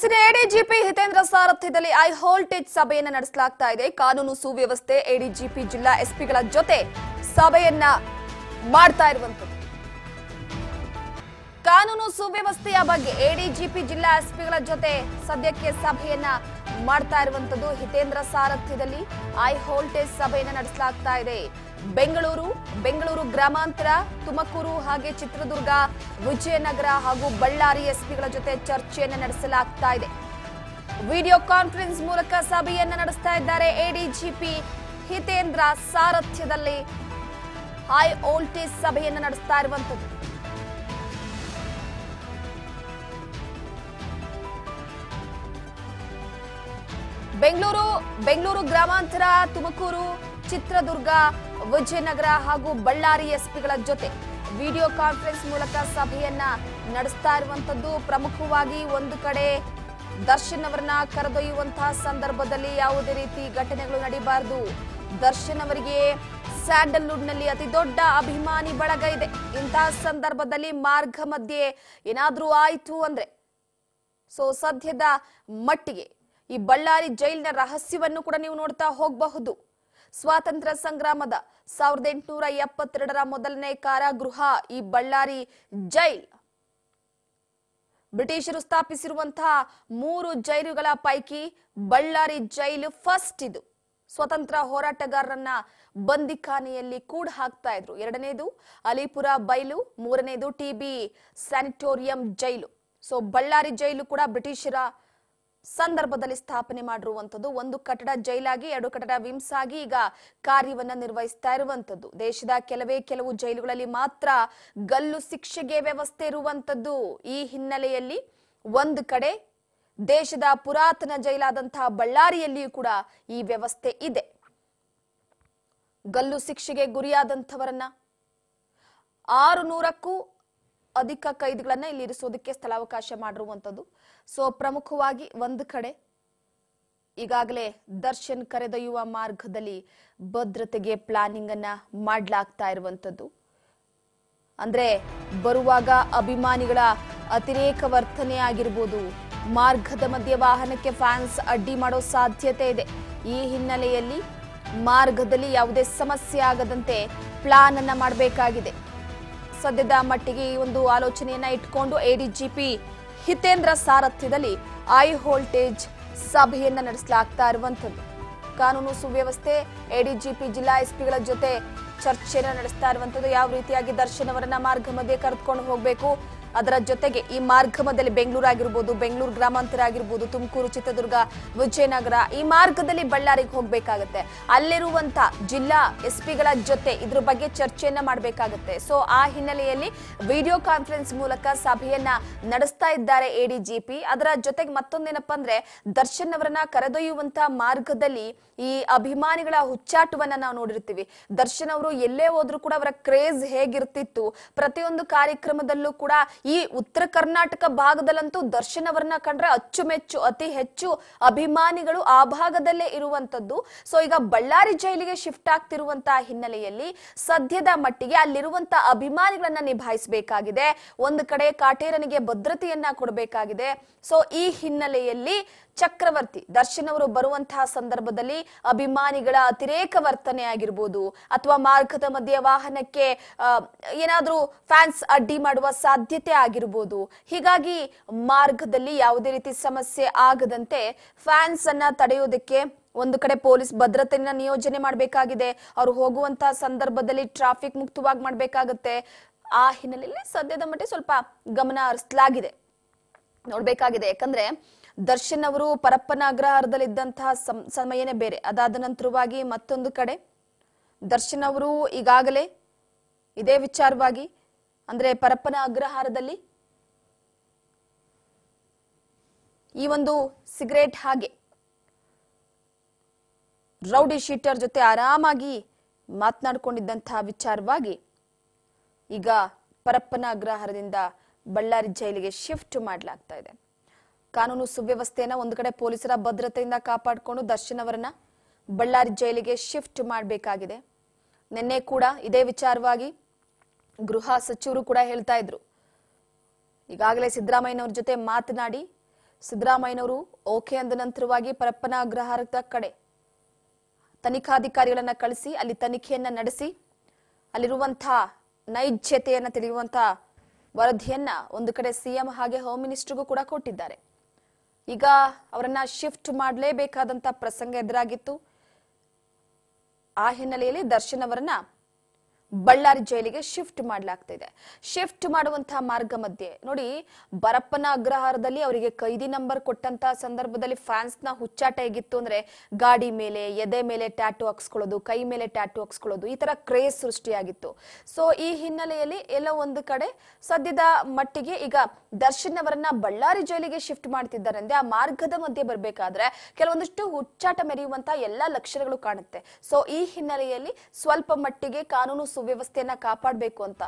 S ADGP Hitendra ಸಾರಥ್ಯದಲ್ಲಿ high voltage ಸಭೆಯನ್ನು ನಡೆಸಲಾಗ್ತಾ ಇದೆ. ಕಾನೂನು ಸುವ್ಯವಸ್ಥೆ ಎಡಿಜಿಪಿ ಜಿಲ್ಲಾ ಎಸ್ಪಿಗಳ ಜೊತೆ ಸಭೆಯನ್ನ ಮಾಡ್ತಾ ಇರುವಂತದ್ದು. ಕಾನೂನು ಸುವ್ಯವಸ್ಥೆಯ ಬಗ್ಗೆ ಎಡಿಜಿಪಿ ಜಿಲ್ಲಾ ಎಸ್ಪಿಗಳ ಜೊತೆ ಸದ್ಯಕ್ಕೆ ಸಭೆಯನ್ನ ಮಾಡ್ತಾ ಇರುವಂತದ್ದು. ಹಿತೇಂದ್ರ ಸಾರಥ್ಯದಲ್ಲಿ ಐ ವೋಲ್ಟೇಜ್ ಸಭೆಯನ್ನ ನಡೆಸಲಾಗ್ತಾ ಇದೆ. ಬೆಂಗಳೂರು ಗ್ರಾಮಾಂತರ, ತುಮಕೂರು ಹಾಗೆ ಚಿತ್ರದುರ್ಗ, ವಿಜಯನಗರ ಹಾಗೂ ಬಳ್ಳಾರಿ ಎಸ್ಪಿಗಳ ಜೊತೆ ಚರ್ಚೆಯನ್ನ ನಡೆಸಲಾಗ್ತಾ ಇದೆ. ವಿಡಿಯೋ ಕಾನ್ಫರೆನ್ಸ್ ಮೂಲಕ ಸಭೆಯನ್ನ ನಡೆಸ್ತಾ ಇದ್ದಾರೆ ಎಡಿಜಿಪಿ ಹಿತೇಂದ್ರ ಸಾರಥ್ಯದಲ್ಲಿ ಹೈ ವೋಲ್ಟೇಜ್ ಸಭೆಯನ್ನ ನಡೆಸ್ತಾ ಇರುವಂತದ್ದು. ಬೆಂಗಳೂರು ಗ್ರಾಮಾಂತರ, ತುಮಕೂರು, ಚಿತ್ರದುರ್ಗ, ವಿಜಯನಗರ ಹಾಗೂ ಬಳ್ಳಾರಿ ಎಸ್ಪಿಗಳ ಜೊತೆ ವಿಡಿಯೋ ಕಾನ್ಫರೆನ್ಸ್ ಮೂಲಕ ಸಭೆಯನ್ನ ನಡೆಸ್ತಾ ಇರುವಂತದ್ದು. ಪ್ರಮುಖವಾಗಿ ಒಂದು ಕಡೆ ದರ್ಶನ್ ಅವರನ್ನ ಕರೆದೊಯ್ಯುವಂತಹ ಸಂದರ್ಭದಲ್ಲಿ ಯಾವುದೇ ರೀತಿ ಘಟನೆಗಳು ನಡೀಬಾರದು. ದರ್ಶನ್ ಅವರಿಗೆ ಸ್ಯಾಂಡಲ್ವುಡ್ ನಲ್ಲಿ ಅತಿ ದೊಡ್ಡ ಅಭಿಮಾನಿ ಬಳಗ ಇದೆ. ಇಂತಹ ಸಂದರ್ಭದಲ್ಲಿ ಮಾರ್ಗ ಮಧ್ಯೆ ಏನಾದ್ರೂ ಆಯ್ತು ಅಂದ್ರೆ ಸದ್ಯದ ಮಟ್ಟಿಗೆ ಈ ಬಳ್ಳಾರಿ ಜೈಲಿನ ರಹಸ್ಯವನ್ನು ಕೂಡ ನೀವು ನೋಡ್ತಾ ಹೋಗಬಹುದು. ಸ್ವಾತಂತ್ರ್ಯ ಸಂಗ್ರಾಮದ 1872ರ ಮೊದಲನೇ ಕಾರಾಗೃಹ ಈ ಬಳ್ಳಾರಿ ಜೈಲ್. ಬ್ರಿಟಿಷರು ಸ್ಥಾಪಿಸಿರುವಂತಹ 3 ಜೈಲುಗಳ ಪೈಕಿ ಬಳ್ಳಾರಿ ಜೈಲು ಫಸ್ಟ್. ಇದು ಸ್ವತಂತ್ರ ಹೋರಾಟಗಾರರನ್ನ ಬಂದಿಖಾನೆಯಲ್ಲಿ ಕೂಡ ಹಾಕ್ತಾ ಇದ್ರು. 2ನೇದು ಅಲಿಪುರ ಬೈಲು, 3ನೇದು ಟಿಬಿ ಸ್ಯಾನಿಟೋರಿಯಂ ಜೈಲು. ಬಳ್ಳಾರಿ ಜೈಲು ಕೂಡ ಬ್ರಿಟಿಷರ ಸಂದರ್ಭದಲ್ಲಿ ಸ್ಥಾಪನೆ ಮಾಡಿರುವಂತದ್ದು. ಒಂದು ಕಟ್ಟಡ ಜೈಲಾಗಿ, 2 ಕಟ್ಟಡ ವಿಮ್ಸ್ ಆಗಿ ಈಗ ಕಾರ್ಯವನ್ನ ನಿರ್ವಹಿಸ್ತಾ ಇರುವಂತದ್ದು. ದೇಶದ ಕೆಲವು ಜೈಲುಗಳಲ್ಲಿ ಮಾತ್ರ ಗಲ್ಲು ಶಿಕ್ಷೆಗೆ ವ್ಯವಸ್ಥೆ ಇರುವಂತದ್ದು. ಈ ಹಿನ್ನೆಲೆಯಲ್ಲಿ ಒಂದು ಕಡೆ ದೇಶದ ಪುರಾತನ ಜೈಲಾದಂತಹ ಬಳ್ಳಾರಿಯಲ್ಲಿಯೂ ಕೂಡ ಈ ವ್ಯವಸ್ಥೆ ಇದೆ. ಗಲ್ಲು ಶಿಕ್ಷೆಗೆ ಗುರಿಯಾದಂಥವರನ್ನ 600ಕ್ಕೂ ಅಧಿಕ ಕೈದಿಗಳನ್ನ ಇಲ್ಲಿ ಇರಿಸೋದಕ್ಕೆ ಸ್ಥಳಾವಕಾಶ ಮಾಡಿರುವಂತದ್ದು. ಪ್ರಮುಖವಾಗಿ ಒಂದು ಕಡೆ ಈಗಾಗಲೇ ದರ್ಶನ್ ಕರೆದೊಯ್ಯುವ ಮಾರ್ಗದಲ್ಲಿ ಭದ್ರತೆಗೆ ಪ್ಲಾನಿಂಗ್ ಅನ್ನ ಮಾಡ್ಲಾಗ್ತಾ ಇರುವಂತದ್ದು. ಅಂದ್ರೆ ಬರುವಾಗ ಅಭಿಮಾನಿಗಳ ಅತಿರೇಕ ವರ್ತನೆ ಆಗಿರ್ಬೋದು, ಮಾರ್ಗದ ಮಧ್ಯೆ ವಾಹನಕ್ಕೆ ಫ್ಯಾನ್ಸ್ ಅಡ್ಡಿ ಮಾಡೋ ಸಾಧ್ಯತೆ ಇದೆ. ಈ ಹಿನ್ನೆಲೆಯಲ್ಲಿ ಮಾರ್ಗದಲ್ಲಿ ಯಾವುದೇ ಸಮಸ್ಯೆ ಆಗದಂತೆ ಪ್ಲಾನ್ ಅನ್ನ ಮಾಡಬೇಕಾಗಿದೆ. ಸದ್ಯದ ಮಟ್ಟಿಗೆ ಈ ಒಂದು ಆಲೋಚನೆಯನ್ನ ಇಟ್ಕೊಂಡು ಎಡಿಜಿಪಿ ಹಿತೇಂದ್ರ ಸಾರಥ್ಯದಲ್ಲಿ ಐ ವೋಲ್ಟೇಜ್ ಸಭೆಯನ್ನ ನಡೆಸಲಾಗ್ತಾ ಇರುವಂತದ್ದು. ಕಾನೂನು ಸುವ್ಯವಸ್ಥೆ ಎಡಿಜಿಪಿ ಜಿಲ್ಲಾ ಎಸ್ಪಿಗಳ ಜೊತೆ ಚರ್ಚೆಯನ್ನ ನಡೆಸ್ತಾ ಇರುವಂತದ್ದು. ಯಾವ ರೀತಿಯಾಗಿ ದರ್ಶನ್ ಅವರನ್ನ ಮಾರ್ಗ ಮಧ್ಯೆ ಕರೆದುಕೊಂಡು ಹೋಗಬೇಕು, ಅದರ ಜೊತೆಗೆ ಈ ಮಾರ್ಗ ಮಧ್ಯದಲ್ಲಿ ಬೆಂಗಳೂರು ಆಗಿರ್ಬೋದು, ಬೆಂಗಳೂರು ಗ್ರಾಮಾಂತರ ಆಗಿರ್ಬೋದು, ತುಮಕೂರು, ಚಿತ್ರದುರ್ಗ, ವಿಜಯನಗರ, ಈ ಮಾರ್ಗದಲ್ಲಿ ಬಳ್ಳಾರಿಗೆ ಹೋಗ್ಬೇಕಾಗತ್ತೆ. ಅಲ್ಲಿರುವಂತ ಜಿಲ್ಲಾ ಎಸ್ಪಿಗಳ ಜೊತೆ ಇದ್ರ ಬಗ್ಗೆ ಚರ್ಚೆಯನ್ನ ಮಾಡಬೇಕಾಗತ್ತೆ. ಆ ಹಿನ್ನೆಲೆಯಲ್ಲಿ ವಿಡಿಯೋ ಕಾನ್ಫರೆನ್ಸ್ ಮೂಲಕ ಸಭೆಯನ್ನ ನಡೆಸ್ತಾ ಇದ್ದಾರೆ ಎಡಿಜಿಪಿ. ಅದರ ಜೊತೆಗೆ ಮತ್ತೊಂದೇನಪ್ಪ ಅಂದ್ರೆ ದರ್ಶನ್ ಅವರನ್ನ ಕರೆದೊಯ್ಯುವಂತ ಮಾರ್ಗದಲ್ಲಿ ಈ ಅಭಿಮಾನಿಗಳ ಹುಚ್ಚಾಟವನ್ನ ನಾವು ನೋಡಿರ್ತೀವಿ. ದರ್ಶನ್ ಅವರು ಎಲ್ಲೇ ಹೋದ್ರು ಕೂಡ ಅವರ ಕ್ರೇಜ್ ಹೇಗಿರ್ತಿತ್ತು, ಪ್ರತಿಯೊಂದು ಕಾರ್ಯಕ್ರಮದಲ್ಲೂ ಕೂಡ ಈ ಉತ್ತರ ಕರ್ನಾಟಕ ಭಾಗದಲ್ಲಂತೂ ದರ್ಶನ್ ಅವರನ್ನ ಕಂಡ್ರೆ ಅಚ್ಚುಮೆಚ್ಚು, ಅತಿ ಹೆಚ್ಚು ಅಭಿಮಾನಿಗಳು ಆ ಭಾಗದಲ್ಲೇ ಇರುವಂತದ್ದು. ಈಗ ಬಳ್ಳಾರಿ ಜೈಲಿಗೆ ಶಿಫ್ಟ್ ಆಗ್ತಿರುವಂತಹ ಹಿನ್ನೆಲೆಯಲ್ಲಿ ಸದ್ಯದ ಮಟ್ಟಿಗೆ ಅಲ್ಲಿರುವಂತ ಅಭಿಮಾನಿಗಳನ್ನ ನಿಭಾಯಿಸಬೇಕಾಗಿದೆ. ಒಂದು ಕಡೆ ಕಾಟೇರನಿಗೆ ಭದ್ರತೆಯನ್ನ ಕೊಡಬೇಕಾಗಿದೆ. ಈ ಹಿನ್ನೆಲೆಯಲ್ಲಿ ಚಕ್ರವರ್ತಿ ದರ್ಶನ್ ಅವರು ಬರುವಂತಹ ಸಂದರ್ಭದಲ್ಲಿ ಅಭಿಮಾನಿಗಳ ಅತಿರೇಕ ವರ್ತನೆ ಆಗಿರ್ಬೋದು, ಅಥವಾ ಮಾರ್ಗದ ಮಧ್ಯೆ ವಾಹನಕ್ಕೆ ಏನಾದ್ರೂ ಫ್ಯಾನ್ಸ್ ಅಡ್ಡಿ ಮಾಡುವ ಸಾಧ್ಯತೆ ಆಗಿರ್ಬೋದು. ಹೀಗಾಗಿ ಮಾರ್ಗದಲ್ಲಿ ಯಾವುದೇ ರೀತಿ ಸಮಸ್ಯೆ ಆಗದಂತೆ ಫ್ಯಾನ್ಸ್ ಅನ್ನ ತಡೆಯೋದಕ್ಕೆ ಒಂದು ಕಡೆ ಪೊಲೀಸ್ ಭದ್ರತೆಯನ್ನ ನಿಯೋಜನೆ ಮಾಡಬೇಕಾಗಿದೆ. ಅವರು ಹೋಗುವಂತಹ ಸಂದರ್ಭದಲ್ಲಿ ಟ್ರಾಫಿಕ್ ಮುಕ್ತವಾಗಿ ಮಾಡಬೇಕಾಗತ್ತೆ. ಆ ಹಿನ್ನೆಲೆಯಲ್ಲಿ ಸದ್ಯದ ಮಟ್ಟಿಗೆ ಸ್ವಲ್ಪ ಗಮನ ಹರಿಸಲಾಗಿದೆ, ನೋಡ್ಬೇಕಾಗಿದೆ. ಯಾಕಂದ್ರೆ ದರ್ಶನ್ ಅವರು ಪರಪ್ಪನ ಅಗ್ರಹಾರದಲ್ಲಿದ್ದಂತಹ ಸಮಯನೇ ಬೇರೆ. ಅದಾದ ನಂತರವಾಗಿ ಮತ್ತೊಂದು ಕಡೆ ದರ್ಶನ್ ಅವರು ಈಗಾಗಲೇ ಇದೇ ವಿಚಾರವಾಗಿ ಅಂದ್ರೆ ಪರಪ್ಪನ ಅಗ್ರಹಾರದಲ್ಲಿ ಈ ಒಂದು ಸಿಗರೇಟ್ ಹಾಗೆ ರೌಡಿ ಶೀಟರ್ ಜೊತೆ ಆರಾಮಾಗಿ ಮಾತನಾಡಿಕೊಂಡಿದ್ದಂತಹ ವಿಚಾರವಾಗಿ ಈಗ ಪರಪ್ಪನ ಅಗ್ರಹಾರದಿಂದ ಬಳ್ಳಾರಿ ಜೈಲಿಗೆ ಶಿಫ್ಟ್ ಮಾಡಲಾಗ್ತಾ ಇದೆ. ಕಾನೂನು ಸುವ್ಯವಸ್ಥೆಯನ್ನ ಒಂದು ಕಡೆ ಪೊಲೀಸರ ಭದ್ರತೆಯಿಂದ ಕಾಪಾಡಿಕೊಂಡು ದರ್ಶನ್ ಅವರನ್ನ ಬಳ್ಳಾರಿ ಜೈಲಿಗೆ ಶಿಫ್ಟ್ ಮಾಡಬೇಕಾಗಿದೆ. ನಿನ್ನೆ ಕೂಡ ಇದೇ ವಿಚಾರವಾಗಿ ಗೃಹ ಸಚಿವರು ಕೂಡ ಹೇಳ್ತಾ ಇದ್ರು. ಈಗಾಗಲೇ ಸಿದ್ದರಾಮಯ್ಯನವರ ಜೊತೆ ಮಾತನಾಡಿ ಸಿದ್ದರಾಮಯ್ಯನವರು ಓಕೆ ಅಂದ ನಂತರವಾಗಿ ಪರಪ್ಪನ ಅಗ್ರಹಾರದ ಕಡೆ ತನಿಖಾಧಿಕಾರಿಗಳನ್ನ ಕಳಿಸಿ ಅಲ್ಲಿ ತನಿಖೆಯನ್ನ ನಡೆಸಿ ಅಲ್ಲಿರುವಂತಹ ನೈಜತೆಯನ್ನ ತಿಳಿಯುವಂತಹ ವರದಿಯನ್ನ ಒಂದು ಕಡೆ ಸಿಎಂ ಹಾಗೆ ಹೋಮ್ ಮಿನಿಸ್ಟರ್ಗೂ ಕೂಡ ಕೊಟ್ಟಿದ್ದಾರೆ. ಈಗ ಅವರನ್ನ ಶಿಫ್ಟ್ ಮಾಡಲೇಬೇಕಾದಂತ ಪ್ರಸಂಗ ಎದುರಾಗಿತ್ತು. ಆ ಹಿನ್ನೆಲೆಯಲ್ಲಿ ದರ್ಶನ್ ಅವರನ್ನ ಬಳ್ಳಾರಿ ಜೈಲಿಗೆ ಶಿಫ್ಟ್ ಮಾಡಲಾಗ್ತಾ ಇದೆ. ಶಿಫ್ಟ್ ಮಾಡುವಂತಹ ಮಾರ್ಗ ಮಧ್ಯೆ ನೋಡಿ, ಬರಪ್ಪನ ಅಗ್ರಹಾರದಲ್ಲಿ ಅವರಿಗೆ ಕೈದಿ ನಂಬರ್ ಕೊಟ್ಟಂತ ಸಂದರ್ಭದಲ್ಲಿ ಫ್ಯಾನ್ಸ್ ನ ಹುಚ್ಚಾಟ ಹೇಗಿತ್ತು ಅಂದ್ರೆ, ಗಾಡಿ ಮೇಲೆ ಎದೆ ಮೇಲೆ ಟ್ಯಾಟೂ ಹಾಕ್ಸ್ಕೊಳ್ಳೋದು, ಕೈ ಮೇಲೆ ಟ್ಯಾಟೂ ಹಾಕ್ಸ್ಕೊಳ್ಳೋದು, ಈ ತರ ಕ್ರೇಜ್ ಸೃಷ್ಟಿಯಾಗಿತ್ತು. ಸೊ ಈ ಹಿನ್ನೆಲೆಯಲ್ಲಿ ಎಲ್ಲ ಒಂದು ಕಡೆ ಸದ್ಯದ ಮಟ್ಟಿಗೆ ಈಗ ದರ್ಶನ್ ಅವರನ್ನ ಬಳ್ಳಾರಿ ಜೈಲಿಗೆ ಶಿಫ್ಟ್ ಮಾಡ್ತಿದ್ದಾರೆ ಅಂದ್ರೆ ಆ ಮಾರ್ಗದ ಮಧ್ಯೆ ಬರ್ಬೇಕಾದ್ರೆ ಕೆಲವೊಂದಿಷ್ಟು ಹುಚ್ಚಾಟ ಮೆರೆಯುವಂತ ಎಲ್ಲಾ ಲಕ್ಷಣಗಳು ಕಾಣುತ್ತೆ. ಸೊ ಈ ಹಿನ್ನೆಲೆಯಲ್ಲಿ ಸ್ವಲ್ಪ ಮಟ್ಟಿಗೆ ಕಾನೂನು ಸುವ್ಯವಸ್ಥೆಯನ್ನ ಕಾಪಾಡಬೇಕು ಅಂತ